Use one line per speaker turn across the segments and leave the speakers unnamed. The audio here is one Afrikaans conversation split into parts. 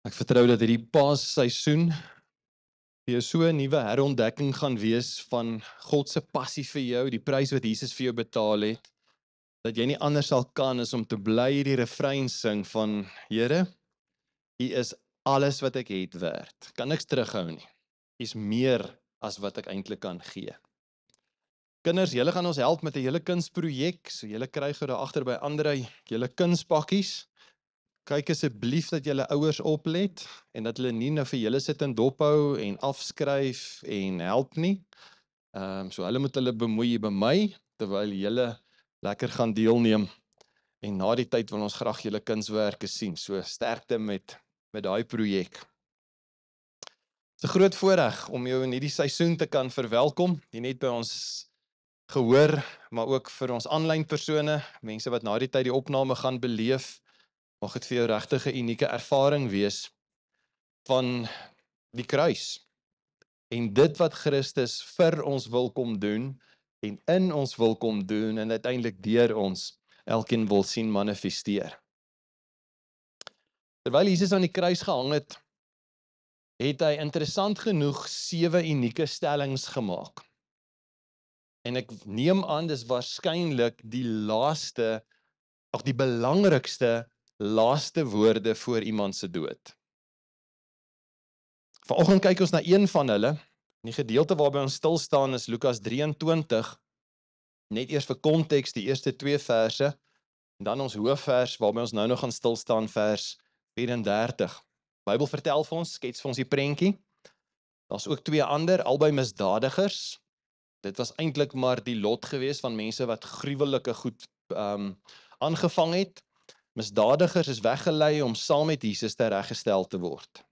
Ek vertrou dat hierdie Paasseisoen vir jou so 'n nuwe herontdekking gaan wees van God se passie vir jou, die prys wat Jesus vir jou betaal het, dat jy nie anders sal kan as om te bly hierdie refrein sing van Here, U is alles wat ek het werd. Kan niks terughou nie. U is meer as wat ek eintlik kan gee. Kinders, julle gaan ons help met 'n hele kunsprojek, so julle kry gou daar agter by Andrei julle kunspakkies. Kyk asseblief dat julle ouers oplet en dat hulle nie nou vir julle sit en dophou en afskryf en help nie. So hulle moet hulle bemoei by my terwyl julle lekker gaan deelneem en na die tyd wil ons graag julle kunswerke sien. So sterkte met daai projek. Dit is 'n groot voorreg om jou in hierdie seisoen te kan verwelkom, nie net by ons gehoor, maar ook vir ons aanlyn persone, mense wat na die tyd die opname gaan beleef. Mag dit vir jou regtig 'n unieke ervaring wees van die kruis en dit wat Christus vir ons wil kom doen en in ons wil kom doen en uiteindelik deur ons elkeen wil sien manifesteer. Terwyl Jesus aan die kruis gehang het, het hy interessant genoeg 7 unieke stellings gemaak. En ek neem aan dis waarskynlik die laaste, of die belangrikste laaste woorde voor iemand se dood. Vanoggend kyk ons na een van hulle. Die gedeelte waarby ons stil staan is Lukas 23. Net eers vir konteks die eerste 2 verse en dan ons hoofvers waarby ons nou nog gaan stil staan, vers 34. Die Bybel vertel vir ons, skets vir ons die prentjie. Daar's ook 2 ander, albei misdadigers. Dit was eintlik maar die lot gewees van mense wat gruwelike goed aangevang het. Misdadigers is weggelei om saam met Jesus tereggestel te word.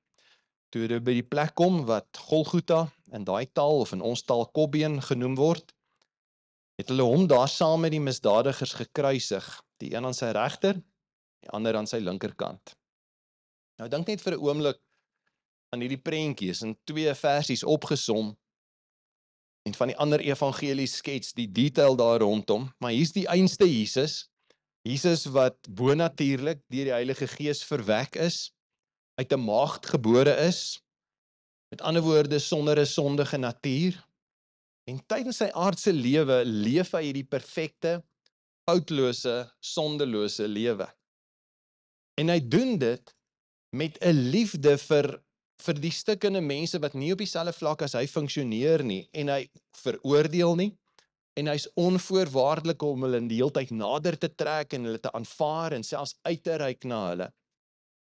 Toe hulle by die plek kom wat Golgotha in daai taal of in ons taal Kobbeen genoem word, het hulle hom daar saam met die misdadigers gekruisig, die een aan sy regter, die ander aan sy linkerkant. Nou dink net vir 'n oomblik aan hierdie prentjie, is in 2 versies opgesom en van die ander evangelies skets die detail daar rondom, maar hier's die einste Jesus wat bonatuurlik deur die Heilige Gees verwek is, uit 'n maagd gebore is, met ander woorde sonder 'n sondige natuur, en tydens sy aardse lewe leef hy hierdie perfekte, foutlose, sondelose lewe. En hy doen dit met 'n liefde vir die stukkende mense wat nie op dieselfde vlak as hy funksioneer nie, en hy veroordeel nie, en hy's onvoorwaardelik om hulle die hele tyd nader te trek en hulle te aanvaar en selfs uit te reik na hulle.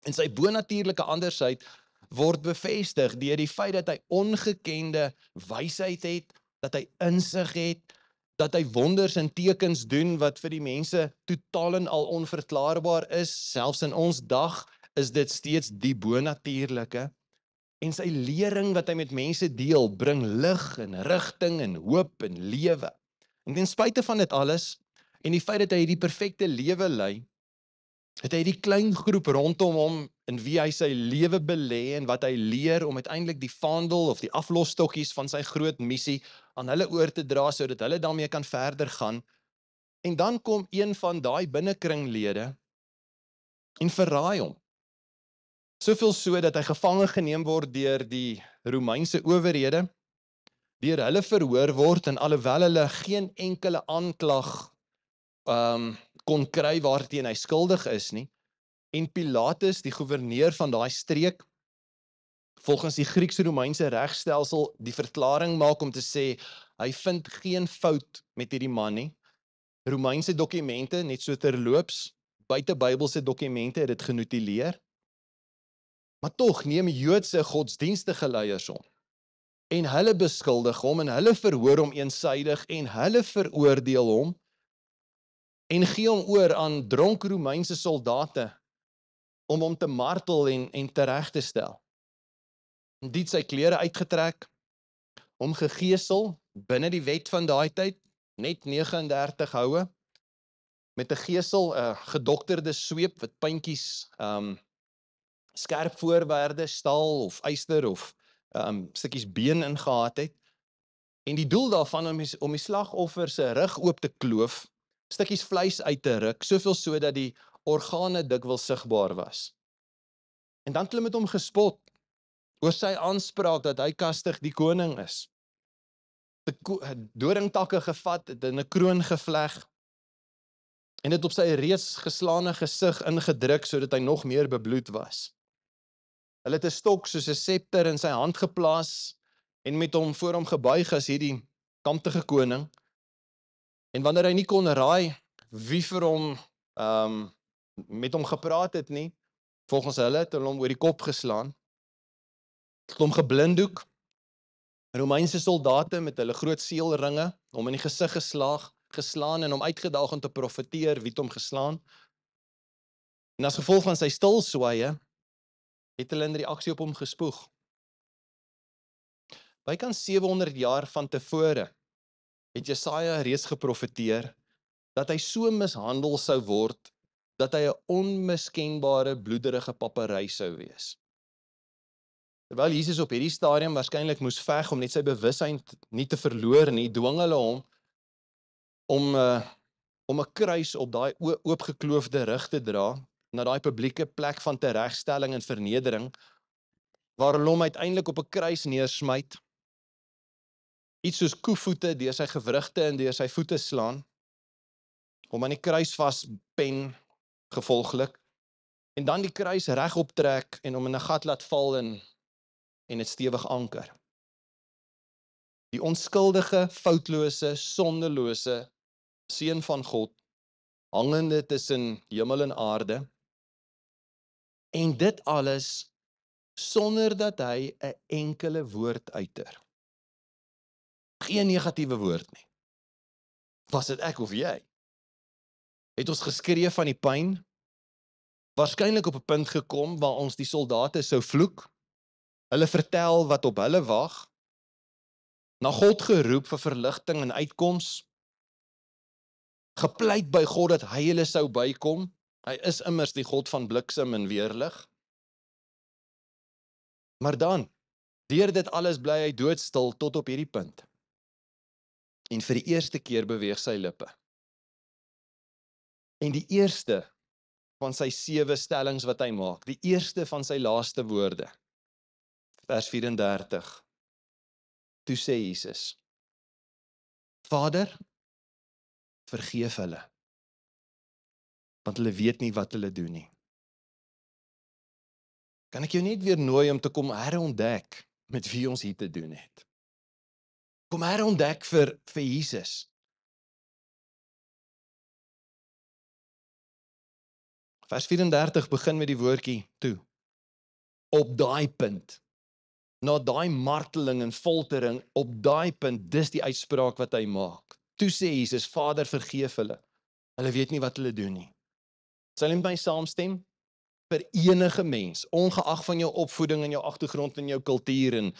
En sy bonatuurlike andersheid word bevestig deur die feit dat hy ongekende wysheid het, dat hy insig het, dat hy wonders en tekens doen wat vir die mense totaal en al onverklaarbaar is. Selfs in ons dag is dit steeds die bonatuurlike. En sy lering wat hy met mense deel, bring lig en rigting en hoop en lewe. En ten spyte van dit alles, en die feit dat hy die perfekte lewe lei, het hy die klein groep rondom hom in wie hy sy lewe belê en wat hy leer om uiteindelik die vaandel of die aflosstokkies van sy groot missie aan hulle oor te dra sodat hulle daarmee kan verder gaan. En dan kom een van daai binnekringlede en verraai hom. Soveel so dat hy gevange geneem word deur die Romeinse owerhede, deur hulle verhoor word en alhoewel hulle geen enkele aanklag kon kry waarteen hy skuldig is nie, en Pilatus, die goewerneur van daai streek, volgens die Grieks-Romeinse regstelsel die verklaring maak om te sê, hy vind geen fout met hierdie man nie. Romeinse dokumente, net so terloops, buite Bybelse dokumente het dit genotuleer. Maar tog neem Joodse godsdienstige leiers hom. En hulle beskuldig hom en hulle verhoor hom eensaidig en hulle veroordeel hom en gee hom oor aan dronk Romeinse soldate om hom te martel en tereg te stel. Die het sy klere uitgetrek, hom gegeesel binne die wet van daai tyd, net 39 houe, met 'n gesel, 'n gedokterde sweep wat puntjies skerp voorwaarde, staal of yster of stukkies been ingehaat het. En die doel daarvan om die slagoffer se rug oop te kloof, stukkies vleis uit te ruk, soveel so dat die organe dikwels sigbaar was. En dan het hulle met hom gespot oor sy aanspraak dat hy kastig die koning is. Doringtakke gevat, het in 'n kroon gevleg en dit op sy reeds geslaane gesig ingedruk sodat hy nog meer bebloed was. Hulle het 'n stok soos 'n scepter in sy hand geplaas en met hom voor hom gebuig as hierdie kamptige koning. En wanneer hy nie kon raai wie vir hom met hom gepraat het nie, volgens hulle het hulle hom oor die kop geslaan, het hom geblinddoek. Romeinse soldate met hulle groot seelringe hom in die gesig geslaan en hom uitgedaag om te profeteer wie het hom geslaan. En as gevolg van sy stilswye het hulle in reaksie op hom gespoeg. Bykans 700 jaar van tevore het Jesaja reeds geprofeteer dat hy so mishandel sou word dat hy 'n onmiskenbare bloederige papery sou wees. Terwyl Jesus op hierdie stadium waarskynlik moes veg om net sy bewussyn nie te verloor nie, dwing hulle hom om 'n kruis op daai oopgekloofde rug te dra na daai publieke plek van teregstelling en vernedering waar hulle hom uiteindelik op 'n kruis neersmyt, iets soos koevoete deur sy gewrigte en deur sy voete slaan, hom aan die kruis vaspen gevolglik, en dan die kruis regop trek en hom in 'n gat laat val en dit stewig anker. Die onskuldige, foutlose, sondelose seun van God, hangende tussen hemel en aarde, en dit alles sonder dat hy 'n enkele woord uiter. Geen negatiewe woord nie. Was dit ek of jy? Het ons geskree van die pyn, waarskynlik op 'n punt gekom waar ons die soldate sou vloek, hulle vertel wat op hulle wag, na God geroep vir verligting en uitkoms, gepleit by God dat hy hulle sou bykom. Hy is immers die God van bliksem en weerlig. Maar dan, deur dit alles bly hy doodstil tot op hierdie punt. En vir die eerste keer beweeg sy lippe. En die eerste van sy 7 stellings wat hy maak, die eerste van sy laaste woorde, vers 34, toe sê Jesus, Vader, vergeef hulle, want hulle weet nie wat hulle doen nie. Kan ek jou net weer nooi om te kom herontdek met wie ons hier te doen het? Kom herontdek vir Jesus. Vers 34 begin met die woordjie toe. Op daai punt, na daai marteling en foltering, op daai punt, dis die uitspraak wat hy maak. Toe sê Jesus, Vader, vergeef hulle. Hulle weet nie wat hulle doen nie. Sal jy met my saamstem? Vir enige mens, ongeag van jou opvoeding en jou agtergrond en jou kultuur, en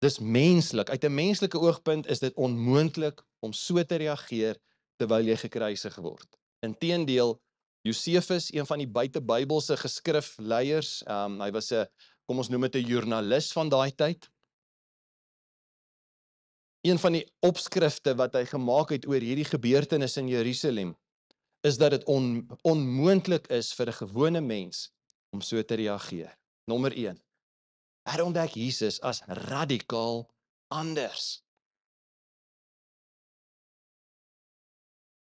dis menslik, uit 'n menslike oogpunt is dit onmoontlik om so te reageer terwyl jy gekruisig word. Inteendeel, Josefus, een van die buitebybelse geskrifleiers, hy was 'n, kom ons noem dit 'n joernalis van daai tyd. Een van die opskrifte wat hy gemaak het oor hierdie gebeurtenis in Jerusalem, is dat dit onmoontlik is vir 'n gewone mens om so te reageer. Nommer 1. Herontdek Jesus as radikaal anders.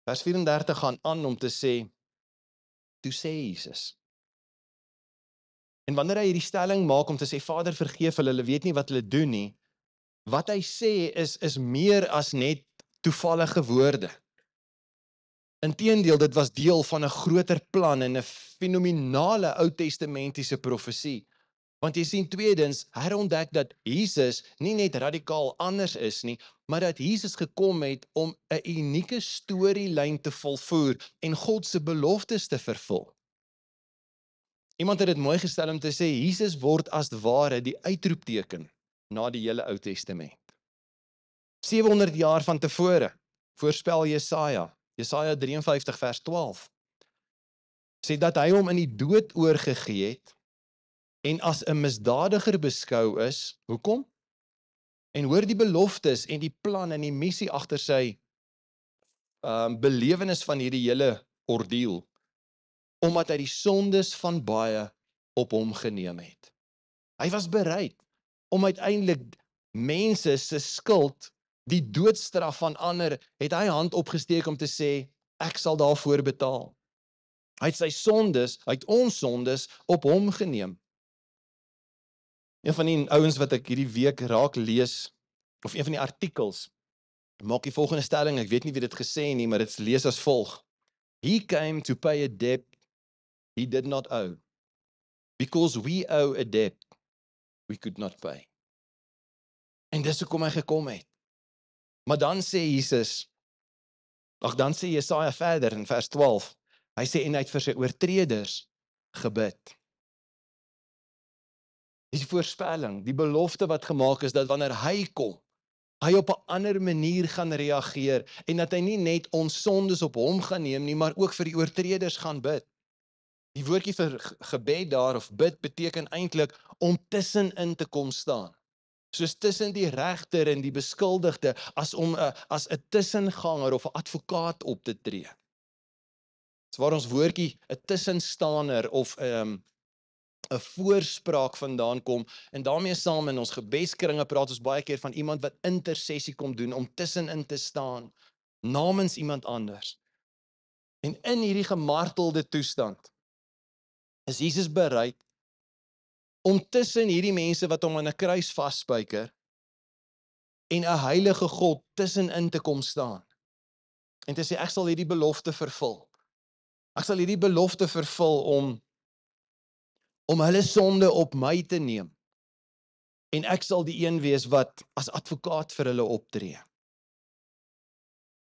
Vers 34 gaan aan om te sê, toe sê Jesus. En wanneer hy hierdie stelling maak om te sê, Vader, vergeef hulle, hulle weet nie wat hulle doen nie, wat hy sê is meer as net toevallige woorde. Inteendeel, dit was deel van 'n groter plan en 'n fenominale Ou-testamentiese profesie. Want jy sien tweedens, herontdek dat Jesus nie net radikaal anders is nie, maar dat Jesus gekom het om 'n unieke storielyn te volvoer en God se beloftes te vervul. Iemand het dit mooi gestel om te sê, Jesus word as ware die uitroepteken na die hele Ou Testament. 700 jaar van tevore, voorspel Jesaja 53 vers 12, sê dat hy hom in die dood oorgegee het, en as 'n misdadiger beskou is, hoekom? En hoor die beloftes en die plan en die missie agter sy belewenis van hierdie hele ordeal, omdat hy die sondes van baie op hom geneem het. Hy was bereid om uiteindelik mense se skuld, die doodstraf van ander, het hy hand opgesteek om te sê, ek sal daarvoor betaal. Hy het sy sondes, hy het ons sondes op hom geneem. Een van die ouens wat ek hierdie week raak lees, of een van die artikels, maak die volgende stelling, ek weet nie wie dit gesê nie, maar dit lees as volg. He came to pay a debt he did not owe, because we owe a debt we could not pay. En dis hoekom hy gekom het. Maar dan sê Jesus, dan sê Jesaja verder in vers 12, hy sê en hy het vir sy oortreders gebid. Die voorspelling, die belofte wat gemaak is, dat wanneer hy kom, hy op 'n ander manier gaan reageer, en dat hy nie net ons sondes op hom gaan neem nie, maar ook vir die oortreders gaan bid. Die woordjie vir gebed daar, of bid, beteken eintlik om tussenin te kom staan. Soos tussen die regter en die beskuldigde, as 'n tussenganger of 'n advokaat op te tree. Dis waar ons woordjie 'n tussenstaaner of 'n voorspraak vandaan kom, en daarmee saam in ons gebedskringe praat ons baie keer van iemand wat intersessie kom doen, om tussenin te staan, namens iemand anders. En in hierdie gemartelde toestand, is Jesus bereid om tussen hierdie mense wat hom aan 'n kruis vasspyker, en 'n heilige God tussenin te kom staan, en te sê, ek sal hierdie belofte vervul. Ek sal hierdie belofte vervul om hulle sonde op my te neem, en ek sal die een wees wat as advokaat vir hulle optree.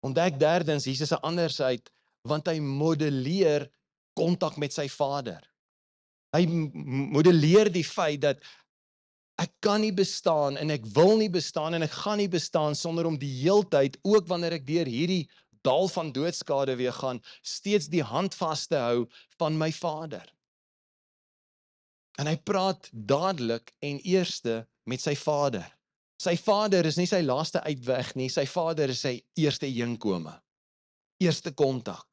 Ontdek derdens, Jesus 'n andersheid, want hy modelleer kontak met sy Vader. Hy modelleer die feit dat ek kan nie bestaan, en ek wil nie bestaan, en ek gaan nie bestaan sonder om die heeltyd, ook wanneer ek deur hierdie dal van doodskade weer gaan, steeds die hand vas te hou van my Vader. En hy praat dadelik en eerste met sy Vader. Sy Vader is nie sy laaste uitweg nie, sy Vader is sy eerste heenkome, eerste kontak.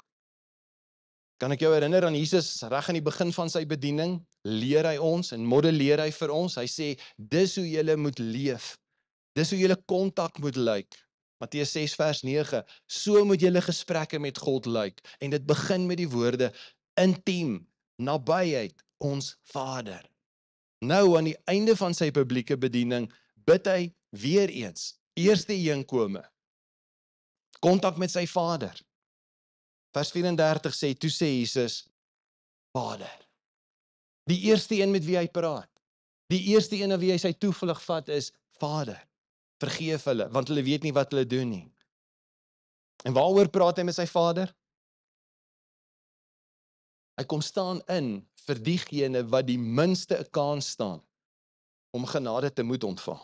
Kan ek jou herinner aan Jesus reg aan die begin van sy bediening, leer hy ons en modelleer hy vir ons, hy sê, dis hoe julle moet leef, dis hoe julle kontak moet lyk. Matteus 6 vers 9, so moet julle gesprekke met God lyk, en dit begin met die woorde, intiem, nabyheid, ons Vader. Nou aan die einde van sy publieke bediening, bid hy weer eens, eerste heenkome, kontak met sy Vader. Vers 34 sê, toe sê Jesus, Vader. Die eerste een met wie hy praat, die eerste een aan wie hy sy toevlug vat is, Vader, vergeef hulle, want hulle weet nie wat hulle doen nie. En waaroor praat hy met sy Vader? Hy kom staan in vir diegene wat die minste 'n kans staan om genade te moet ontvang.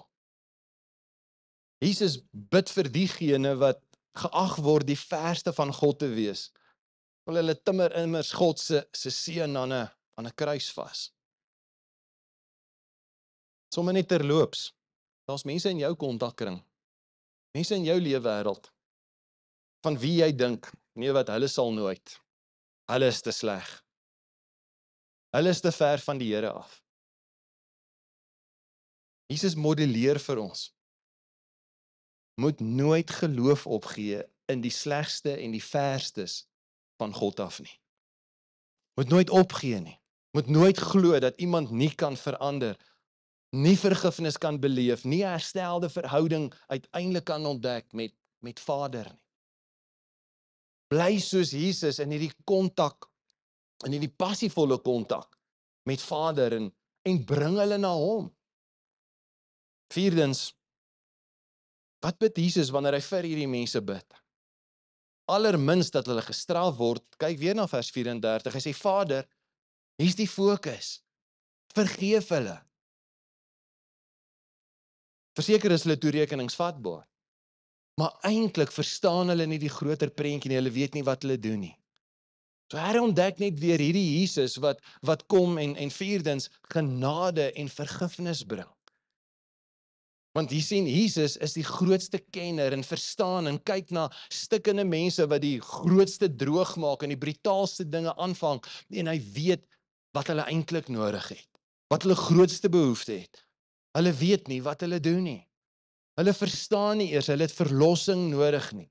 Jesus bid vir diegene wat geag word die verste van God te wees. Wil hulle timmer immers God se seun aan 'n kruis vas. Sommige net terloops, daar's mense in jou kontakkring, mense in jou leefwêreld, van wie jy dink, nee wat, hulle sal nooit, hulle is te sleg, hulle is te ver van die Here af. Jesus modelleer vir ons, moet nooit geloof opgee in die slegste en die verstes van God af nie. Moet nooit opgee nie. Moet nooit glo dat iemand nie kan verander, nie vergifnis kan beleef, nie 'n herstelde verhouding uiteindelik kan ontdek met Vader nie. Bly soos Jesus in hierdie kontak, in hierdie passievolle kontak met Vader, en bring hulle na hom. Vierdens, wat bid Jesus wanneer hy vir hierdie mense bid? Allerminst dat hulle gestraf word, kyk weer na vers 34, hy sê, Vader, hier's die fokus, vergeef hulle. Verseker is hulle toerekeningsvatbaar, maar eintlik verstaan hulle nie die groter prentjie nie, hulle weet nie wat hulle doen nie. So herontdek net weer hierdie Jesus wat kom en vierdens genade en vergifnis bring. Want hier sien, Jesus is die grootste kenner en verstaan en kyk na stikkende mense wat die grootste droog maak en die brutaalste dinge aanvang, en hy weet, wat hulle eintlik nodig het, wat hulle grootste behoefte het. Hulle weet nie wat hulle doen nie. Hulle verstaan nie eers, hulle het verlossing nodig nie.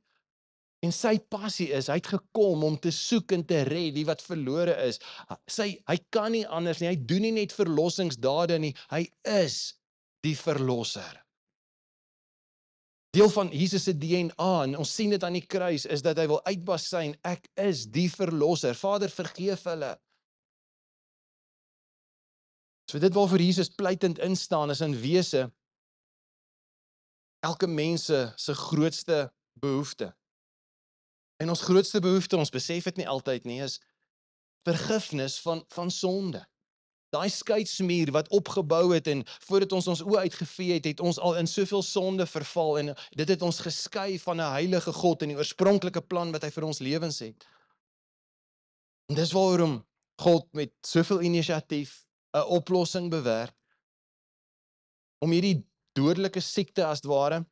En sy passie is, hy het gekom om te soek en te red die wat verlore is. Hy kan nie anders nie, hy doen nie net verlossingsdade nie, hy is die verlosser. Deel van Jesus se DNA, en ons sien dit aan die kruis, is dat hy wil uitbasyn, ek is die verlosser. Vader, vergeef hulle. So dit waarvoor Jesus pleitend instaan, is in wese elke mens se grootste behoefte. En ons grootste behoefte, ons besef dit nie altyd nie, is vergifnis van sonde. Daai skeidsmuur wat opgebou het en voordat ons oë uitgevee het, het ons al in soveel sonde verval en dit het ons geskei van 'n heilige God en die oorspronklike plan wat hy vir ons lewens het. En dis waarom God met soveel inisiatief 'n oplossing bewerk om hierdie dodelike siekte as ware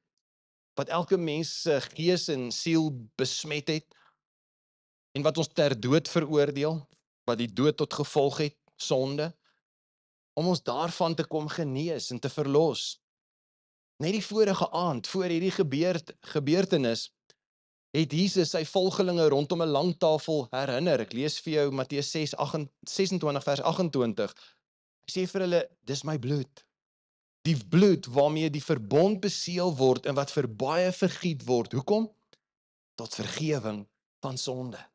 wat elke mens se gees en siel besmet het en wat ons ter dood veroordeel, wat die dood tot gevolg het, sonde, om ons daarvan te kom genees en te verlos. Net die vorige aand, voor hierdie gebeurtenis, het Jesus sy volgelinge rondom 'n lang tafel herinner. Ek lees vir jou Matteus 26 vers 28. Hy sê vir hulle, dis my bloed. Die bloed waarmee die verbond beseël word en wat vir baie vergiet word. Hoekom? Tot vergewing van sonde.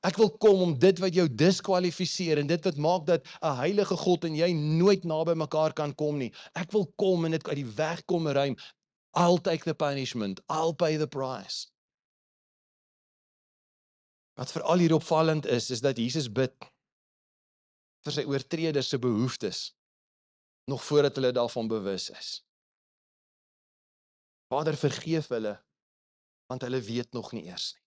Ek wil kom om dit wat jou diskwalifiseer en dit wat maak dat 'n heilige God en jy nooit naby mekaar kan kom nie. Ek wil kom en dit uit die weg kom ruim. I'll take the punishment. I'll pay the price. Wat veral hier opvallend is dat Jesus bid vir sy oortreders se behoeftes, nog voordat hulle daarvan bewus is. Vader, vergeef hulle, want hulle weet nog nie eers nie.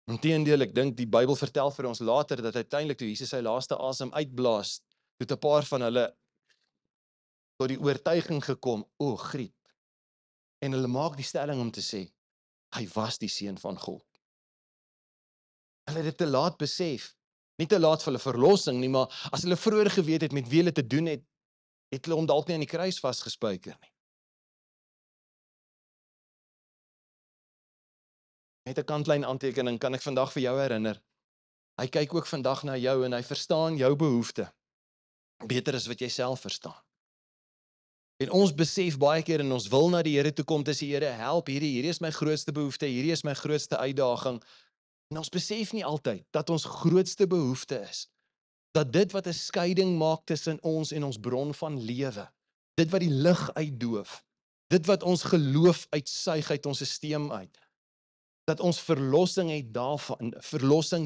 Inteendeel, ek dink die Bybel vertel vir ons later dat uiteindelik toe Jesus sy laaste asem uitblaas, het 'n paar van hulle tot die oortuiging gekom, o, griep. En hulle maak die stelling om te sê, hy was die seun van God. Hulle het dit te laat besef, nie te laat vir hulle verlossing nie, maar as hulle vroeër geweet het met wie hulle te doen het, het hulle hom dalk nie aan die kruis vasgespijker nie. Net 'n kantlyn aantekening kan ek vandag vir jou herinner. Hy kyk ook vandag na jou en hy verstaan jou behoefte beter as wat jy self verstaan. En ons besef baie keer en ons wil na die Here toe kom, te sê Here, help hierdie is my grootste behoefte, hierdie is my grootste uitdaging. En ons besef nie altyd dat ons grootste behoefte is, dat dit wat 'n skeiding maak tussen ons en ons bron van lewe, dit wat die lig uitdoof, dit wat ons geloof uitsuig uit ons stelsel uit, dat ons verlossing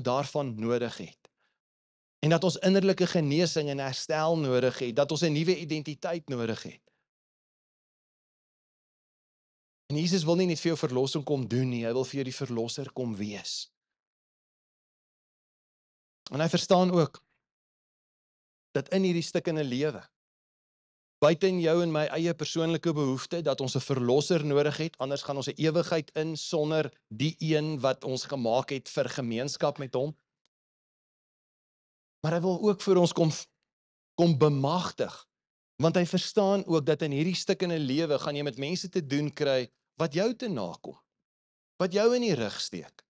daarvan nodig het. En dat ons innerlike genesing en herstel nodig het, dat ons 'n nuwe identiteit nodig het. En Jesus wil nie net vir jou verlossing kom doen nie, hy wil vir jou die verlosser kom wees. En hy verstaan ook dat in hierdie stukkende lewe, buite in jou en my eie persoonlike behoefte, dat ons 'n verlosser nodig het, anders gaan ons 'n ewigheid in sonder die een wat ons gemaak het vir gemeenskap met hom. Maar hy wil ook vir ons kom bemagtig, want hy verstaan ook dat in hierdie stukkende lewe gaan jy met mense te doen kry wat jou te nakom, wat jou in die rug steek,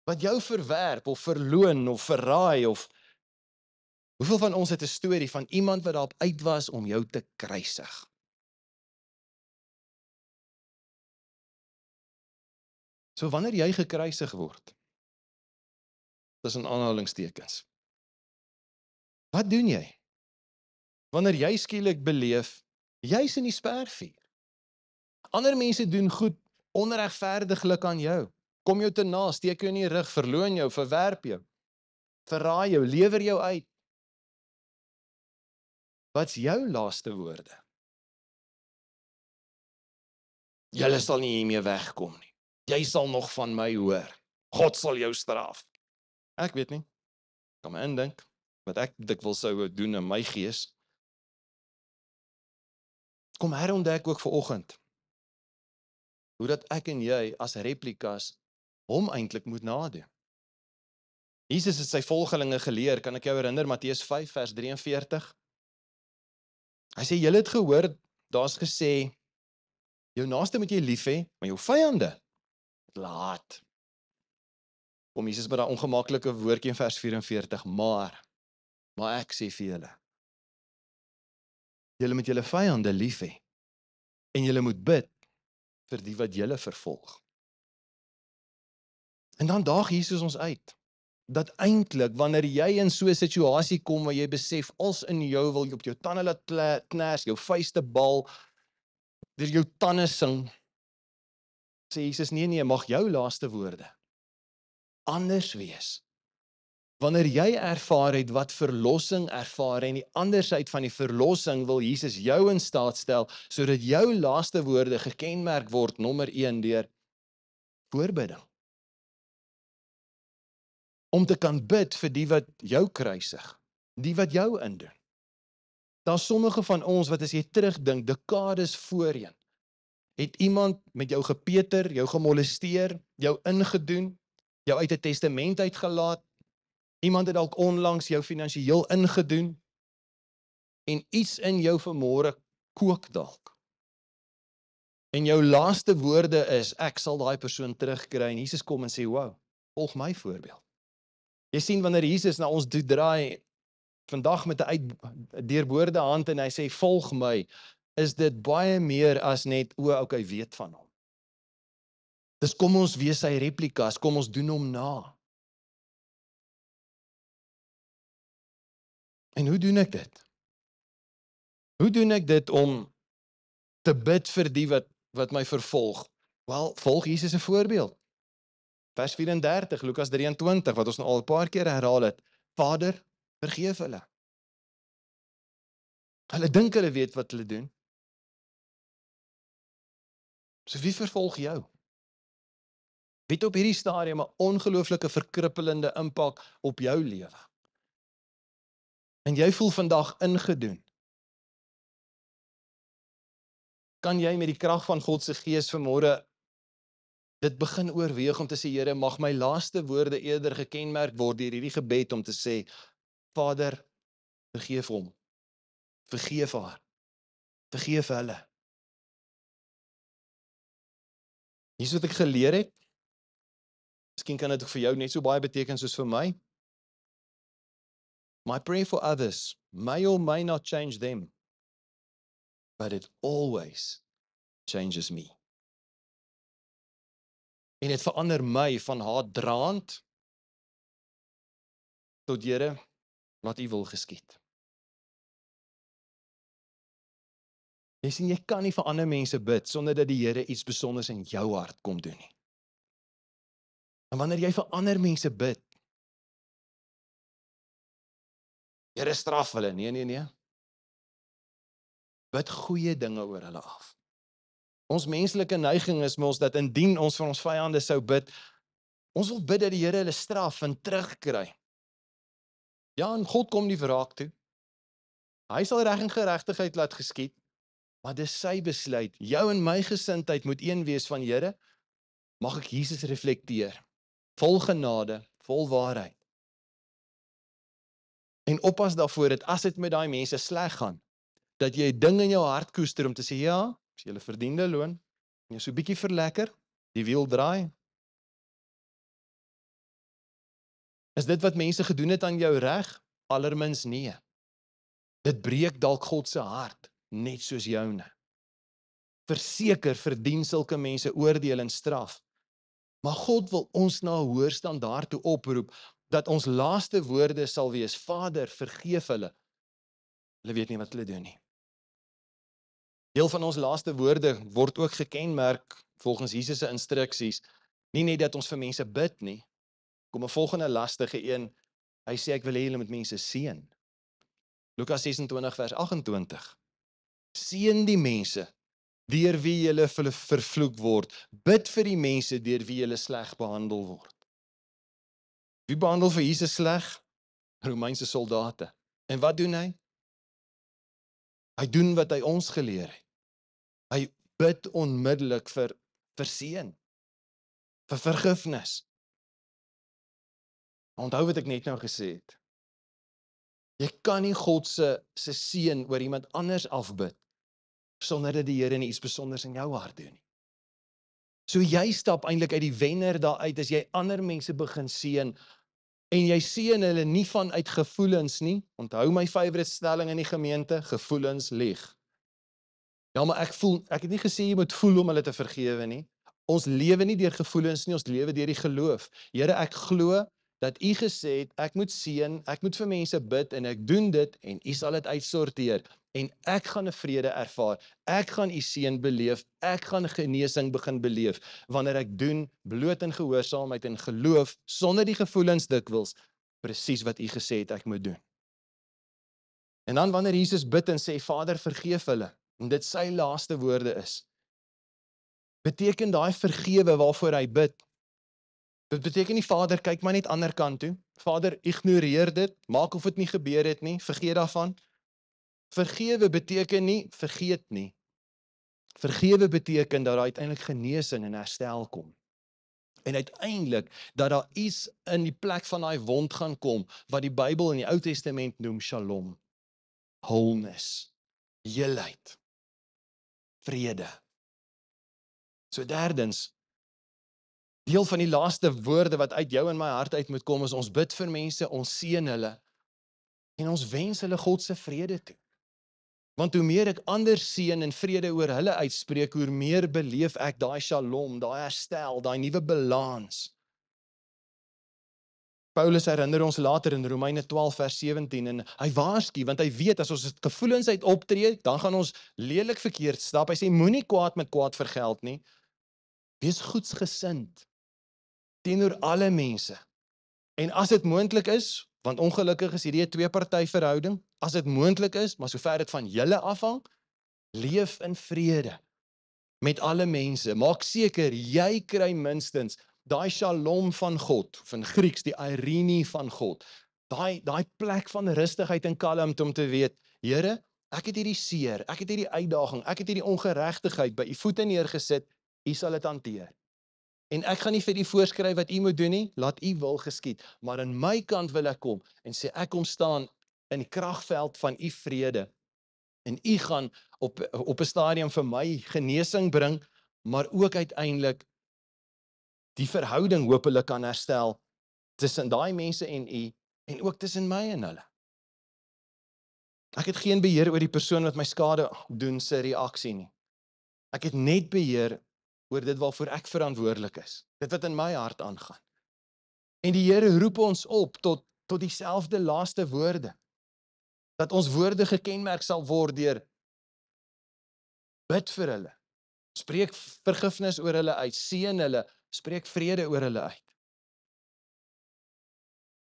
wat jou verwerp of verloon of verraai of hoeveel van ons het 'n storie van iemand wat daarop uit was om jou te kruisig? So wanneer jy gekruisig word, tussen aanhalingstekens, wat doen jy? Wanneer jy skielik beleef, jy's in die spervuur. Ander mense doen goed onregverdiglik aan jou. Kom jou te na, steek jou in die rug, verloon jou, verwerp jou, verraai jou, lewer jou uit. Wat's jou laaste woorde? Julle sal nie hiermee wegkom nie. Jy sal nog van my hoor. God sal jou straf. Ek weet nie. Kan my indink wat ek dikwels sou doen in my gees. Kom herontdek ook vanoggend hoe dat ek en jy as replikas hom eintlik moet nadoen. Jesus het sy volgelinge geleer, kan ek jou herinner, Matteus 5 vers 43. Hy sê, julle het gehoor, daar's gesê, jou naaste moet jy lief hê, maar jou vyande laat. Kom Jesus met daai ongemaklike woordjie in vers 44, maar ek sê vir julle moet julle vyande lief hê, en julle moet bid vir die wat julle vervolg. En dan daag Jesus ons uit, dat eintlik, wanneer jy in so 'n situasie kom, waar jy besef, als in jou wil jy op jou tande laat kners, jou vuiste bal, deur jou tande sing, sê Jesus, nee, mag jou laaste woorde anders wees. Wanneer jy ervaar het wat verlossing ervaar, en die andersheid van die verlossing wil Jesus jou in staat stel, sodat jou laaste woorde gekenmerk word, nommer 1, deur voorbidding. Om te kan bid vir die wat jou kruisig, die wat jou indoen. Daar's sommige van ons wat as jy terugdink, dekades voorheen, het iemand met jou gepeter, jou gemolesteer, jou ingedoen, jou uit 'n testament uitgelaat, iemand het dalk onlangs jou finansiëel ingedoen, en iets in jou vanmôre kook dalk. En jou laaste woorde is, ek sal daai persoon terugkry, en Jesus kom en sê, wow, volg my voorbeeld. Jy sien, wanneer Jesus na ons toe draai, vandag met 'n deurboorde hand, en hy sê, volg my, is dit baie meer as net, okay, weet van hom. Dis kom ons wees sy replikas, kom ons doen hom na. En hoe doen ek dit? Hoe doen ek dit om te bid vir die wat my vervolg? Wel, volg Jesus se voorbeeld. Vers 34, Lukas 23, wat ons nou al 'n paar keer herhaal het. Vader, vergeef hulle. Hulle dink hulle weet wat hulle doen. So wie vervolg jou? Wie het op hierdie stadium 'n ongelooflike verkrippelende impak op jou lewe? En jy voel vandag ingedoen. Kan jy met die krag van God se Gees vanmôre dit begin oorweeg om te sê, Here, mag my laaste woorde eerder gekenmerk word deur hierdie gebed om te sê, Vader, vergeef hom, vergeef haar, vergeef hulle. Hier's wat ek geleer het. Miskien kan dit vir jou net so baie beteken soos vir my. My prayer for others may or may not change them, but it always changes me. En dit verander my van haatdraand tot, Here, laat U wil geskied. Jy sien, jy kan nie vir ander mense bid sonder dat die Here iets besonders in jou hart kom doen nie. En wanneer jy vir ander mense bid, Here, straf hulle, nee. Bid goeie dinge oor hulle af. Ons menslike neiging is mos dat indien ons vir ons vyande sou bid, ons wil bid dat die Here hulle straf en terugkry. Ja, en God kom nie wraak toe. Hy sal reg en geregtigheid laat geskied, maar dis sy besluit. Jou en my gesindheid moet een wees van, Here, mag ek Jesus reflekteer, vol genade, vol waarheid. En oppas daarvoor dat as dit met daai mense sleg gaan, dat jy 'n ding in jou hart koester om te sê, ja, is julle verdiende loon, en jy so 'n bietjie verlekker, die wiel draai. Is dit wat mense gedoen het aan jou reg? Allermins nee. Dit breek dalk God se hart, net soos joune. Verseker verdien sulke mense oordeel en straf. Maar God wil ons na 'n hoër standaard toe oproep, dat ons laaste woorde sal wees, Vader, vergeef hulle. Hulle weet nie wat hulle doen nie. Deel van ons laaste woorde word ook gekenmerk volgens Jesus se instruksies, nie net dat ons vir mense bid nie. Kom 'n volgende lastige een, hy sê ek wil hê julle moet mense seën. Lukas 26 vers 28. Seën die mense deur wie julle vervloek word. Bid vir die mense deur wie julle sleg behandel word. Wie behandel vir Jesus sleg? Romeinse soldate. En wat doen hy? Hy doen wat hy ons geleer het. Hy bid onmiddellik vir seën, vir vergifnis. Onthou wat ek net nou gesê het. Jy kan nie God se seën oor iemand anders afbid, sonder dat die Here nie iets besonders in jou hart doen nie. So jy stap eintlik uit die wenner daar uit, as jy ander mense begin seën, en jy seën hulle nie vanuit gevoelens nie. Onthou my favourite stelling in die gemeente, gevoelens lieg. Ja, maar ek het nie gesê jy moet voel om hulle te vergewe nie. Ons lewe nie deur gevoelens nie, ons lewe deur die geloof. Here, ek glo dat U gesê het, ek moet seën, ek moet vir mense bid, en ek doen dit, en U sal dit uitsorteer. En ek gaan 'n vrede ervaar, ek gaan U seën beleef, ek gaan genesing begin beleef, wanneer ek doen, bloot in gehoorsaamheid en geloof, sonder die gevoelens dikwels, presies wat U gesê het ek moet doen. En dan wanneer Jesus bid en sê, Vader, vergeef hulle, en dit sy laaste woorde is, beteken daai vergewe waarvoor hy bid, dit beteken nie, Vader, kyk maar net ander kant toe, Vader, ignoreer dit, maak of dit nie gebeur het nie, vergeet daarvan. Vergewe beteken nie, vergeet nie. Vergewe beteken dat daar uiteindelik genesing en herstel kom. En uiteindelik dat daar iets in die plek van daai wond gaan kom, wat die Bybel in die Ou Testament noem shalom, wholeness, heelheid, vrede. So derdens, deel van die laaste woorde wat uit jou en my hart uit moet kom, is ons bid vir mense, ons seën hulle, en ons wens hulle God se vrede toe. Want hoe meer ek ander seën en vrede oor hulle uitspreek, hoe meer beleef ek daai shalom, daai herstel, daai nuwe balans. Paulus herinner ons later in Romeine 12 vers 17, en hy waarsku, want hy weet, as ons dit gevoelens uit optree, dan gaan ons lelik verkeerd stap. Hy sê, moenie kwaad met kwaad vergeld nie. Wees goedsgesind teenoor alle mense. En as dit moontlik is, want ongelukkig is hierdie 'n twee-party verhouding, as dit moontlik is, maar sover dit van julle afhang, leef in vrede met alle mense. Maak seker, jy kry minstens daai shalom van God, of in Grieks die eirene van God, daai plek van rustigheid en kalmte om te weet, Here, ek het hierdie seer, ek het hierdie uitdaging, ek het hierdie ongeregtigheid by U voete neergesit, U sal dit hanteer. En ek gaan nie vir U voorskryf wat U moet doen nie, laat U wil geskied. Maar aan my kant wil ek kom en sê ek kom staan in die kragveld van U vrede. En U gaan op 'n stadium vir my genesing bring, maar ook uiteindelik die verhouding hopelik kan herstel tussen daai mense en U, en ook tussen my en hulle. Ek het geen beheer oor die persoon wat my skade doen se reaksie nie. Ek het net beheer oor dit waarvoor ek verantwoordelik is, dit wat in my hart aangaan. En die Here roep ons op tot dieselfde laaste woorde, dat ons woorde gekenmerk sal word deur bid vir hulle, spreek vergifnis oor hulle uit, seën hulle, spreek vrede oor hulle uit.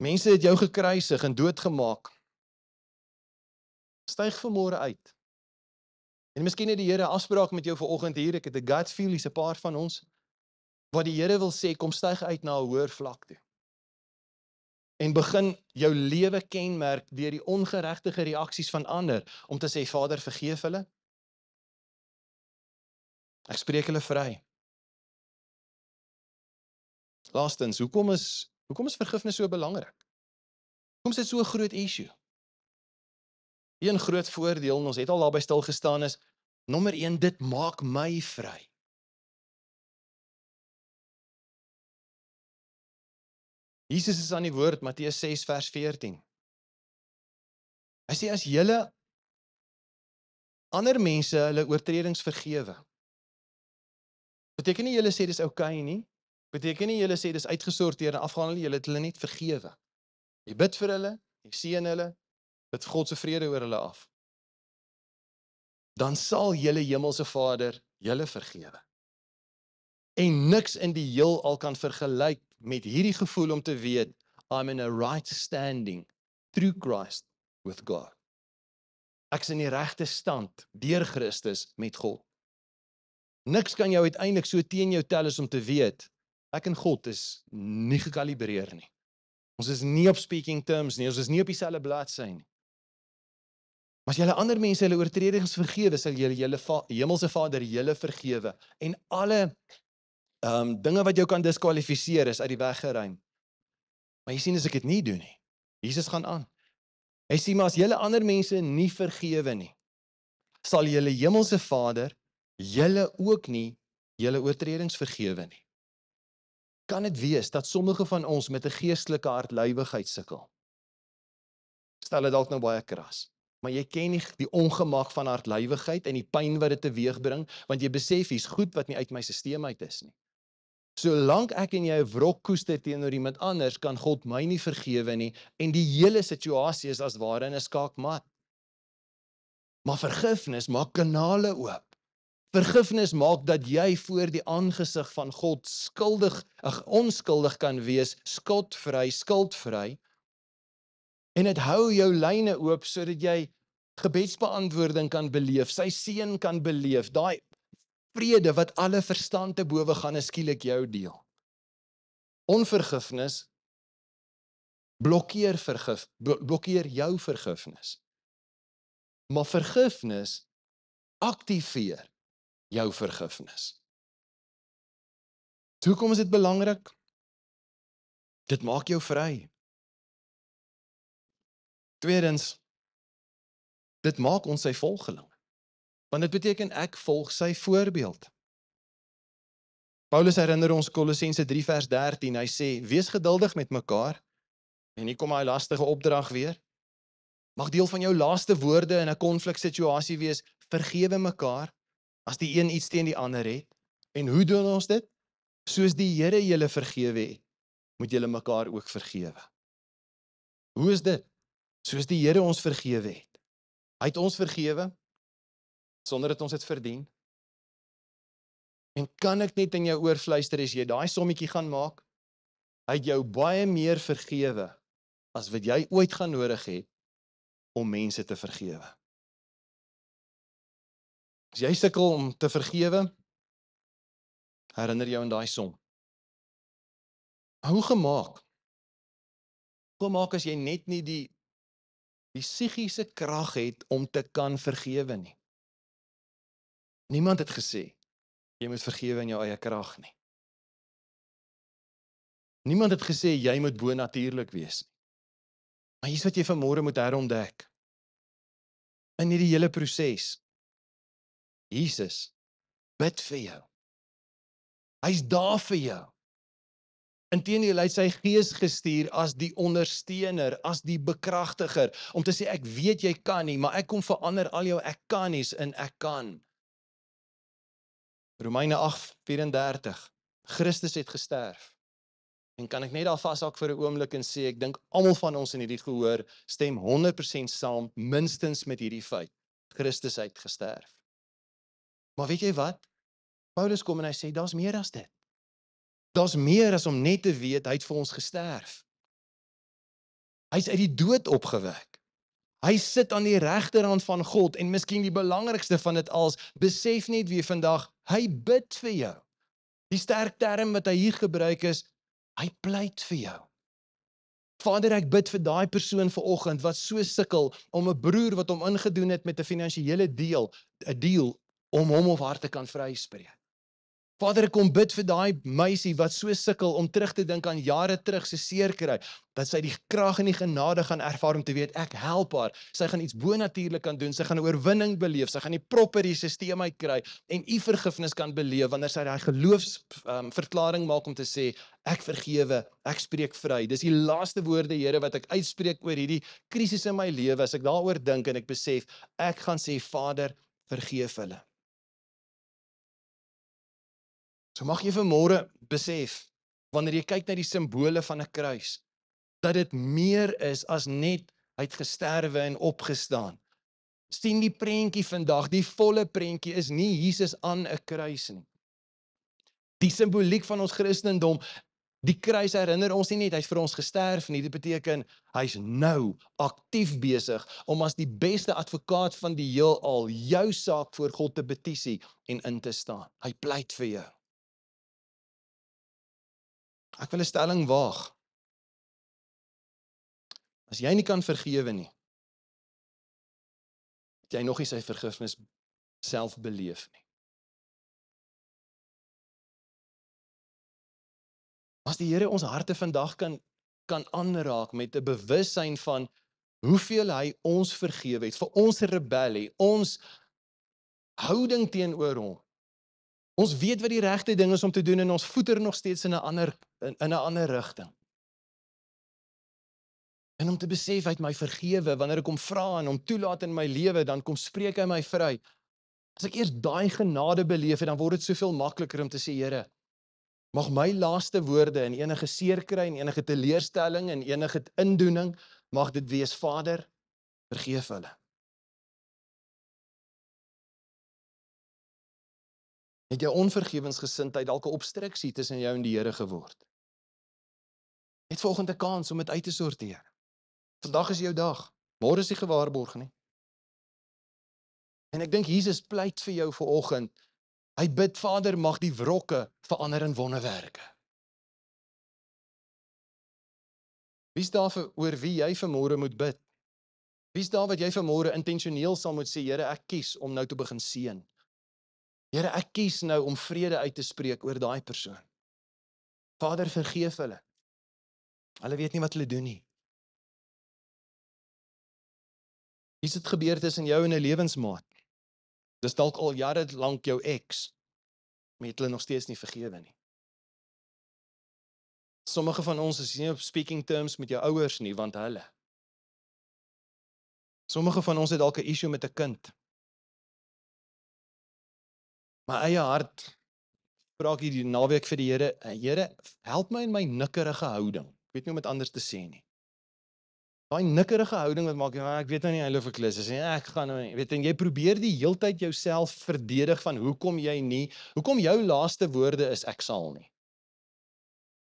Mense het jou gekruisig en doodgemaak, styg vanmôre uit. En miskien het die Here 'n afspraak met jou vanoggend hier, ek het 'n gut feel, hier's 'n paar van ons, wat die Here wil sê, kom styg uit na 'n hoër vlak toe. En begin jou lewe kenmerk deur die ongeregtige reaksies van ander, om te sê, Vader, vergeef hulle. Ek spreek hulle vry. Laastens, hoekom is vergifnis so belangrik? Hoekom is dit so 'n groot issue? Een groot voordeel, en ons het al daarby stil gestaan, is, nommer 1, dit maak my vry. Jesus is aan die woord, Matteus 6 vers 14. Hy sê, as julle ander mense hulle oortredings vergewe, beteken nie julle sê dis okay nie, beteken nie julle sê dis uitgesorteer en afgehandel, julle het hulle net vergewe. Jy bid vir hulle, jy seën hulle, bid God se vrede oor hulle af. Dan sal julle hemelse Vader julle vergewe. En niks in die heelal kan vergelyk met hierdie gevoel om te weet, I'm in a right standing through Christ with God. Ek is in die regte stand deur Christus met God. Niks kan jou uiteindelik so teen jou tel as om te weet, ek en God is nie gekalibreer nie. Ons is nie op speaking terms nie, ons is nie op dieselfde bladsy nie. Maar as julle ander mense hulle oortredings vergewe, sal julle hemelse Vader julle vergewe. En alle dinge wat jou kan diskwalifiseer is uit die weg geruim. Maar jy sien as ek dit nie doen nie, Jesus gaan aan. Hy sê, maar as julle ander mense nie vergewe nie, sal julle hemelse Vader julle ook nie julle oortredings vergewe nie. Kan dit wees dat sommige van ons met 'n geestelike hardlywigheid sukkel? Stel dit dalk nou baie kras. Maar jy ken nie die ongemak van hardlywigheid en die pyn wat dit teweegbring, want jy besef hier's goed wat nie uit my stelsel uit is nie. Solank ek en jy 'n wrok koester teenoor iemand anders, kan God my nie vergewe nie en die hele situasie is as ware in 'n skaakmat. Maar vergifnis maak kanale oop. Vergifnis maak dat jy voor die aangesig van God onskuldig kan wees, skuldvry, en dit hou jou lyne oop sodat jy gebedsbeantwoording kan beleef, sy seën kan beleef, daai vrede wat alle verstand te bowe gaan is skielik jou deel. Onvergifnis blokkeer jou vergifnis. Maar vergifnis aktiveer jou vergifnis. Hoekom is dit belangrik? Dit maak jou vry. Tweedens, dit maak ons sy volgeling. Want dit beteken ek volg sy voorbeeld. Paulus herinner ons Kolossense 3 vers 13, hy sê, wees geduldig met mekaar, en hier kom hy lastige opdrag weer, mag deel van jou laaste woorde in 'n konfliksituasie wees, vergewe mekaar, as die een iets teen die ander het, en hoe doen ons dit? Soos die Here julle vergewe het, moet julle mekaar ook vergewe. Hoe is dit? Soos die Here ons vergewe het. Hy het ons vergewe, sonder dat ons dit verdien. En kan ek net in jou oor fluister, as jy daai sommetjie gaan maak, hy het jou baie meer vergewe, as wat jy ooit gaan nodig het, om mense te vergewe. As jy sukkel om te vergewe, herinner jou aan daai som. Hoe gemaak? Hoe gemaak as jy net nie die psigiese krag het om te kan vergewe nie? Niemand het gesê, jy moet vergewe in jou eie krag nie. Niemand het gesê, jy moet bonatuurlik wees nie. Maar hier's wat jy vanmôre moet herontdek. In hierdie hele proses, Jesus bid vir jou. Hy's daar vir jou. Inteendeel, hy het sy gees gestuur as die ondersteuner, as die bekragtiger, om te sê, ek weet jy kan nie, maar ek kom verander al jou ek kan nies in ek kan. Romeine 8:34, Christus het gesterf. En kan ek net daar vashak vir 'n oomblik en sê, ek dink almal van ons in hierdie gehoor stem 100% saam, minstens met hierdie feit. Christus het gesterf. Maar weet jy wat? Paulus kom en hy sê, daar's meer as dit. Daar's meer as om net te weet, hy het vir ons gesterf. Hy's uit die dood opgewek. Hy sit aan die regterhand van God, en miskien die belangrikste van dit als, besef net weer vandag, hy bid vir jou. Die sterk term wat hy hier gebruik is, hy pleit vir jou. Vader, ek bid vir daai persoon vanoggend wat so sukkel om 'n broer wat hom ingedoen het met 'n finansiële deal, om hom of haar te kan vryspreek. Vader, ek kom bid vir daai meisie wat so sukkel om terug te dink aan jare terug se seer kry, dat sy die krag en die genade gaan ervaar om te weet, ek help haar, sy gaan iets bonatuurlik kan doen, sy gaan 'n oorwinning beleef, sy gaan die proper die stelsel uitkry, en u vergifnis kan beleef, wanneer sy daai geloofsverklaring maak om te sê, ek vergewe, ek spreek vry. Dis die laaste woorde, Here, wat ek uitspreek oor hierdie krisis in my lewe, as ek daaroor dink en ek besef, ek gaan sê, Vader, vergeef hulle. So mag jy vanmôre besef, wanneer jy kyk na die simbole van 'n kruis, dat dit meer is as net hy het gesterwe en opgestaan. Sien die prentjie vandag, die volle prentjie is nie Jesus aan 'n kruis nie. Die simboliek van ons Christendom, die kruis herinner ons nie net, hy het vir ons gesterf nie, dit beteken, hy's nou aktief besig om as die beste advokaat van die heelal, jou saak voor God te petisie en in te staan. Hy pleit vir jou. Ek wil 'n stelling waag. As jy nie kan vergewe nie, het jy nog nie sy vergifnis self beleef nie. As die Here ons harte vandag kan kan aanraak met 'n bewussyn van hoeveel hy ons vergewe het, vir ons rebellie, ons houding teenoor hom. Ons weet wat die regte ding is om te doen en ons voeter nog steeds in 'n ander rigting. En om te besef hy het my vergewe, wanneer ek hom vra en hom toelaat in my lewe, dan kom spreek hy my vry. As ek eers daai genade beleef het, dan word dit soveel makliker om te sê, Here, mag my laaste woorde in enige seer kry, en enige teleurstelling, en enige indoening, mag dit wees, Vader, vergeef hulle. Het jou onvergewensgesindheid dalk 'n obstruksie tussen jou en die Here geword? Het volgende kans om dit uit te sorteer. Vandag is jou dag. Môre is nie gewaarborg nie. En ek dink Jesus pleit vir jou vanoggend. Hy bid, Vader, mag die wrokke verander in wonderwerke. Wie's daar oor wie jy vanmôre moet bid? Wie's daar wat jy vanmôre intentioneel sal moet sê, Here, ek kies om nou te begin seën. Here, ek kies nou om vrede uit te spreek oor daai persoon. Vader, vergeef hulle. Hulle weet nie wat hulle doen nie. Iets het gebeur tussen jou en 'n lewensmaat. Dis dalk al jare lank jou ex, maar jy het hulle nog steeds nie vergewe nie. Sommige van ons is nie op speaking terms met jou ouers nie, want hulle. Sommige van ons het dalk 'n issue met 'n kind. My eie hart, vra ek hierdie naweek vir die Here, Here, help my in my nikkerige houding. Ek weet nie om dit anders te sê nie. Daai nikkerige houding wat maak, ek weet nou nie, hy loof ek lus, ek gaan nou nie, weet, en jy probeer die heeltyd jouself verdedig van hoekom jou laaste woorde is, ek sal nie.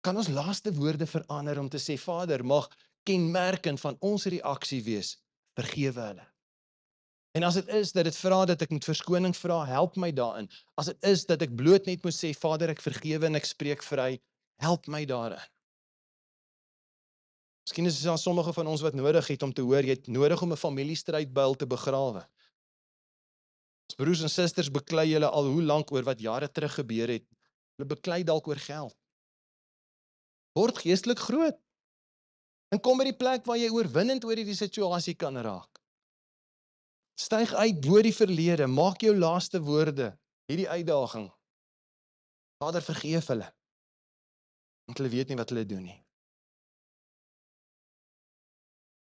Kan ons laaste woorde verander om te sê, Vader, mag kenmerkend van ons reaksie wees, vergewe hulle. En as dit is dat dit vra dat ek moet verskoning vra, help my daarin. As dit is dat ek bloot net moet sê, Vader, ek vergewe en ek spreek vry, help my daarin. Miskien is daar sommige van ons wat nodig het om te hoor, jy het nodig om 'n familiestrydbuil te begrawe. Ons broers en susters beklei julle al hoe lank oor wat jare terug gebeur het. Hulle beklei dalk oor geld. Word geestelik groot. En kom by die plek waar jy oorwinnend oor hierdie situasie kan raak. Styg uit bo die verlede, maak jou laaste woorde, hierdie uitdaging. Vader, vergeef hulle. Want hulle weet nie wat hulle doen nie.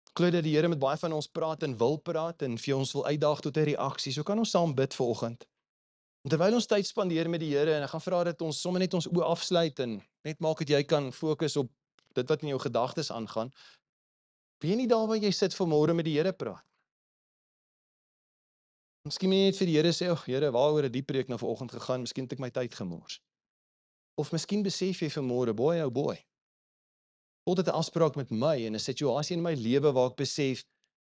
Ek glo dat die Here met baie van ons praat en wil praat en vir ons wil uitdaag tot 'n reaksie. So kan ons saam bid vanoggend. En terwyl ons tyd spandeer met die Here en ek gaan vra dat ons sommer net ons oë afsluit en net maak dat jy kan fokus op dit wat in jou gedagtes aangaan. Wie nie daar waar jy sit vanmôre met die Here praat. Miskien moet jy net vir die Here sê, "Ag Here, waaroor het die preek nou vanoggend gegaan? Miskien het ek my tyd gemors." Of miskien besef jy vanmôre, boy oh boy, God het 'n afspraak met my en 'n situasie in my lewe waar ek besef,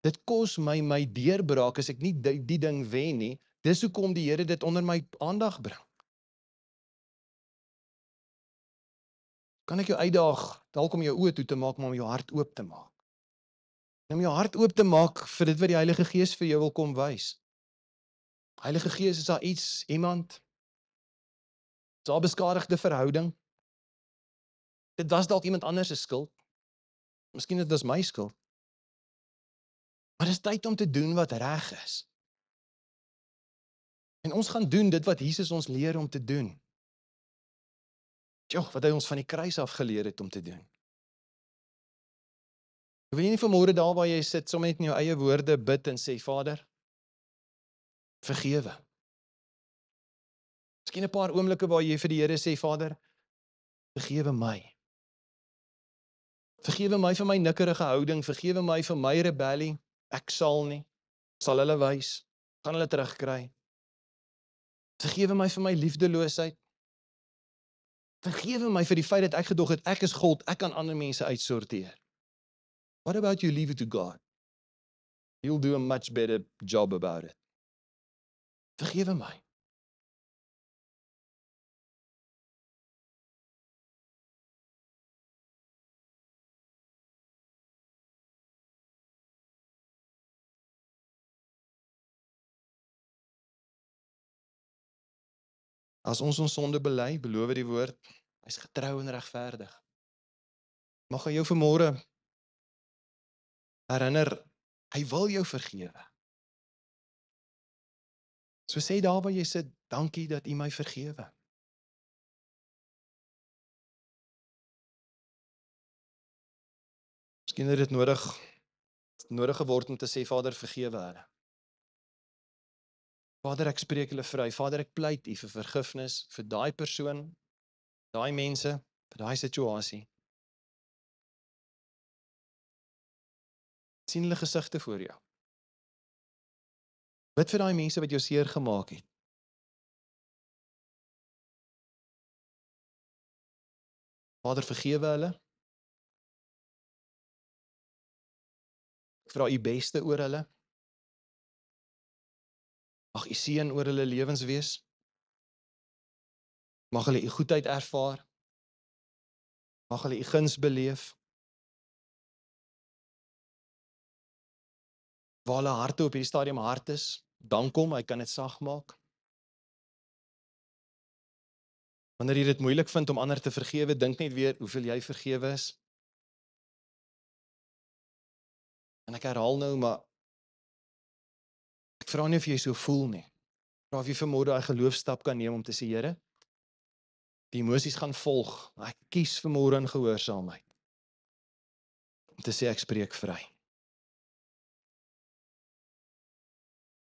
dit kos my deurbraak as ek nie die ding wen nie. Dis hoekom die Here dit onder my aandag bring. Kan ek jou uitdaag, dalk om jou oë toe te maak, maar om jou hart oop te maak. En om jou hart oop te maak vir dit wat die Heilige Gees vir jou wil kom wys. Heilige Gees, is daar iets, iemand, is daar beskadigde verhouding? Dit was dalk iemand anders se skuld. Miskien dit was my skuld. Maar dis tyd om te doen wat reg is. En ons gaan doen dit wat Jesus ons leer om te doen. Wat hy ons van die kruis af geleer het om te doen. Wil jy nie vanmôre daar waar jy sit, sommer net in jou eie woorde bid en sê, Vader, vergewe. Miskien 'n paar oomblikke waar jy vir die Here sê, Vader, vergewe my. Vergewe my vir my nikkerige houding, vergewe my vir my rebellie, ek sal nie, sal hulle wys, gaan hulle terugkry. Vergewe my vir my liefdeloosheid. Vergewe my vir die feit dat ek gedog het, ek is God, ek kan ander mense uitsorteer. What about you leave it to God? He'll do a much better job about it. Vergewe my. As ons sonde bely, beloof die woord, hy's getrou en regverdig Mag hy jou vanmôre herinner, hy wil jou vergewe. So sê daar waar jy sit, dankie dat U my vergewe. Miskien het dit nodig geword om te sê, Vader, vergewe hulle. Vader, ek spreek hulle vry. Vader, ek pleit U vir vergifnis vir daai persoon, daai mense, vir daai situasie. Sien hulle gesigte voor jou. Bid vir daai mense wat jou seer gemaak het. Vader, vergewe hulle. Ek vra U beste oor hulle. Mag U seën oor hulle lewens wees. Mag hulle U goedheid ervaar. Mag hulle U guns beleef. Waar hulle harte op hierdie stadium hard is, dan kom, hy kan dit sag maak. Wanneer jy dit moeilik vind om ander te vergewe, dink net weer hoeveel jy vergewe is. En ek herhaal nou, maar ek vra nie of jy so voel nie. Ek vra of jy vanmôre daai geloofstap kan neem om te sê, Here, die emosies gaan volg. Ek kies vanmôre in gehoorsaamheid. Om te sê ek spreek vry.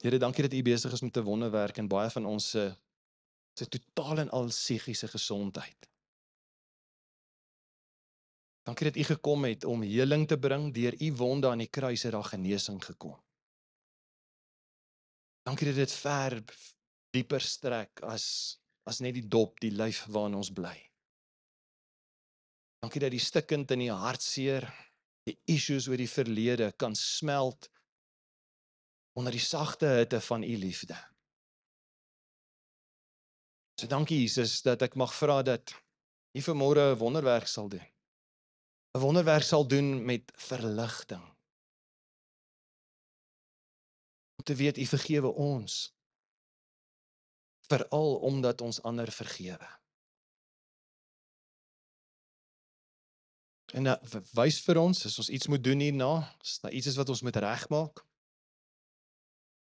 Here, dankie dat U besig is met 'n wonderwerk in baie van ons se totaal en al psigiese gesondheid. Dankie dat U gekom het om heling te bring, deur U wonde aan die kruis het daar genesing gekom. Dankie dat dit ver dieper strek as net die dop, die lyf waarin ons bly. Dankie dat die stikkend in die hartseer, die issues oor die verlede kan smelt onder die sagte hitte van U liefde. So dankie Jesus dat ek mag vra dat U vanmôre 'n wonderwerk sal doen. 'n Wonderwerk sal doen met verligting. Om te weet U vergewe ons. Veral omdat ons ander vergewe. En wys vir ons, as ons iets moet doen hierna, as daar iets is wat ons moet regmaak.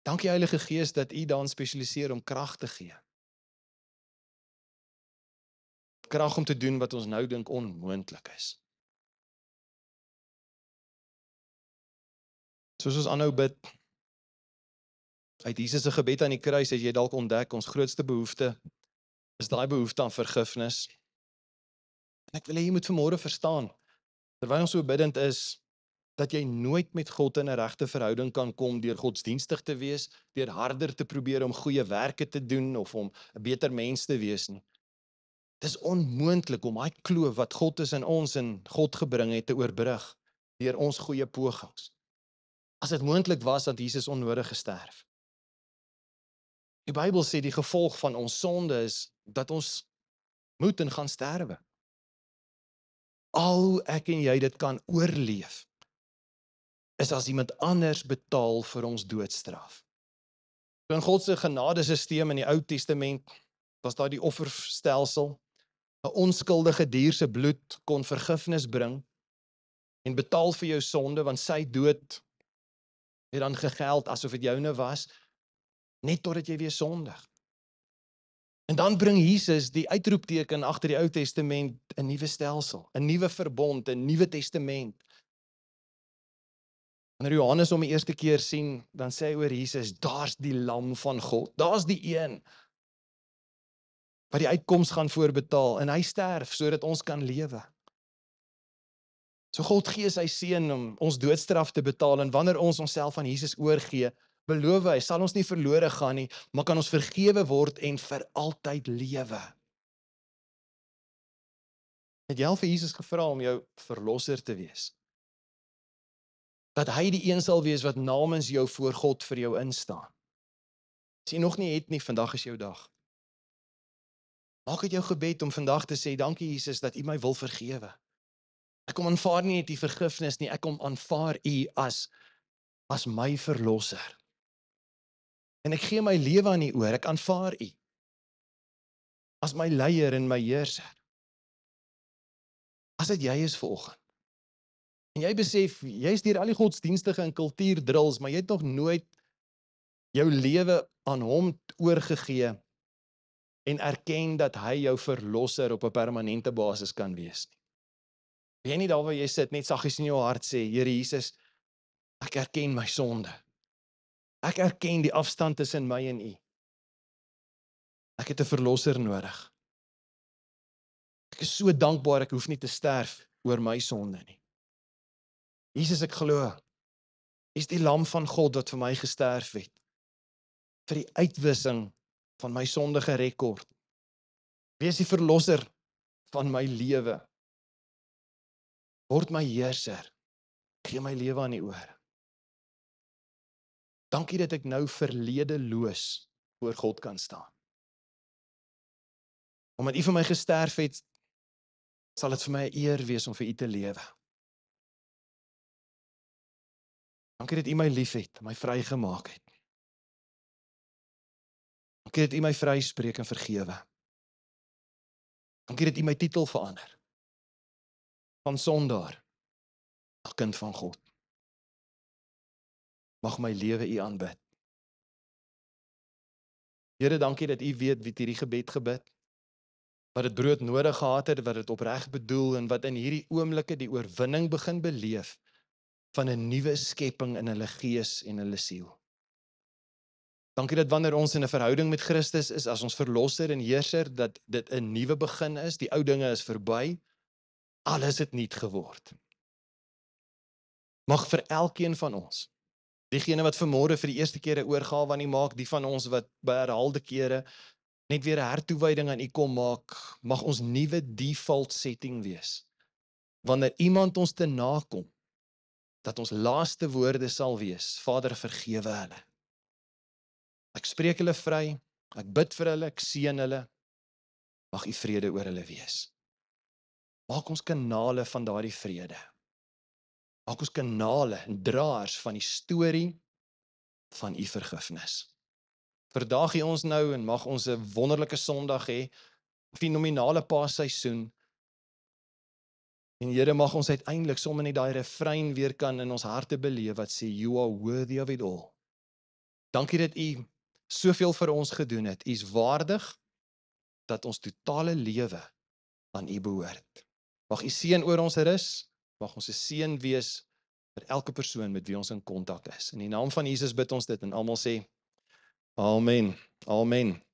Dankie Heilige Gees dat U daarin spesialiseer om krag te gee. Krag om te doen wat ons nou dink onmoontlik is. Soos ons aanhou bid, uit Jesus se gebed aan die kruis, het jy dalk ontdek, ons grootste behoefte is daai behoefte aan vergifnis. En ek wil hê jy moet vanmôre verstaan, terwyl ons so bidend is, dat jy nooit met God in 'n regte verhouding kan kom deur godsdienstig te wees, deur harder te probeer om goeie werke te doen of om 'n beter mens te wees nie. Dit is onmoontlik om daai kloof wat God tussen ons en God gebring het te oorbrug deur ons goeie pogings. As dit moontlik was, dat Jesus onnodig gesterf. Die Bybel sê die gevolg van ons sonde is dat ons moet en gaan sterwe. Al ek en jy dit kan oorleef, is as iemand anders betaal vir ons doodstraf. So in God se genadesisteem in die Ou Testament was daar die offerstelsel. 'n Onskuldige dier se bloed kon vergifnis bring en betaal vir jou sonde, want sy dood het dan gegeld asof dit joune was, net totdat jy weer sondig. En dan bring Jesus die uitroepteken agter die Ou Testament 'n nuwe stelsel, 'n nuwe verbond, 'n nuwe testament. Wanneer Johannes hom die eerste keer sien, dan sê hy oor Jesus, daar's die lam van God, daar's die een wat die uitkoms gaan voorbetaal, en hy sterf sodat ons kan lewe. So God gee sy seun om ons doodstraf te betaal, en wanneer ons onsself aan Jesus oorgee, beloof hy, sal ons nie verlore gaan nie, maar kan ons vergewe word en vir altyd lewe. Het jy al vir Jesus gevra om jou verlosser te wees? Dat hy die een sal wees wat namens jou voor God vir jou instaan. As jy nog nie het nie, vandag is jou dag. Maak dit jou gebed om vandag te sê, dankie Jesus dat U my wil vergewe. Ek kom aanvaar nie net die vergifnis nie, ek kom aanvaar U as my verlosser. En ek gee my lewe aan U oor, ek aanvaar U as my leier en my heerser. As dit jy is vanoggend, En jy besef, jy is deur al die godsdienstige en kultuurdrills, maar jy het nog nooit jou lewe aan hom oorgegee en erken dat hy jou verlosser op 'n permanente basis kan wees nie. Wil jy nie daar waar jy sit net saggies in jou hart sê, Here Jesus, ek erken my sonde. Ek erken die afstand tussen my en U. Ek het 'n verlosser nodig. Ek is so dankbaar ek hoef nie te sterf oor my sonde nie. Jesus, ek glo, U is die lam van God wat vir my gesterf het, vir die uitwissing van my sondige rekord. Wees die verlosser van my lewe. Word my heerser. Gee my lewe aan U oor. Dankie dat ek nou verledeloos voor God kan staan. Omdat U vir my gesterf het, sal dit vir my 'n eer wees om vir U te lewe. Dankie dat U my liefhet, my vrygemaak het. Dankie dat U my vryspreek en vergewe. Dankie dat U my titel verander. Van sondaar na kind van God. Mag my lewe U aanbid. Here, dankie dat U weet wie hierdie gebed gebid, wat dit brood nodig gehad het, wat dit opreg bedoel en wat in hierdie oomblikke die oorwinning begin beleef van 'n nuwe skepping in hulle gees en hulle siel. Dankie dat wanneer ons in 'n verhouding met Christus is, as ons verlosser en heerser, dat dit 'n nuwe begin is, die ou dinge is verby, alles het nuut geword. Mag vir elkeen van ons, diegene wat vanmôre vir die eerste keer 'n oorgawe aan U maak, die van ons wat by herhaalde kere net weer 'n hertoewyding aan U kom maak, mag ons nuwe default setting wees. Wanneer iemand ons te nakom, dat ons laaste woorde sal wees, Vader, vergewe hulle. Ek spreek hulle vry, ek bid vir hulle, ek seën hulle, mag U vrede oor hulle wees. Maak ons kanale van daardie vrede. Maak ons kanale en draers van die storie van U vergifnis. Vandag hier ons nou en mag ons 'n wonderlike Sondag hê, 'n fenominale Paasseisoen. En Here, mag ons uiteindelik sommer net daai refrein weer kan in ons harte beleef wat sê, You are worthy of it all. Dankie dat U soveel vir ons gedoen het. U is waardig dat ons totale lewe aan U behoort. Mag U seën oor ons rus, mag ons 'n seën wees vir elke persoon met wie ons in kontak is. In die naam van Jesus bid ons dit en almal sê, Amen. Amen.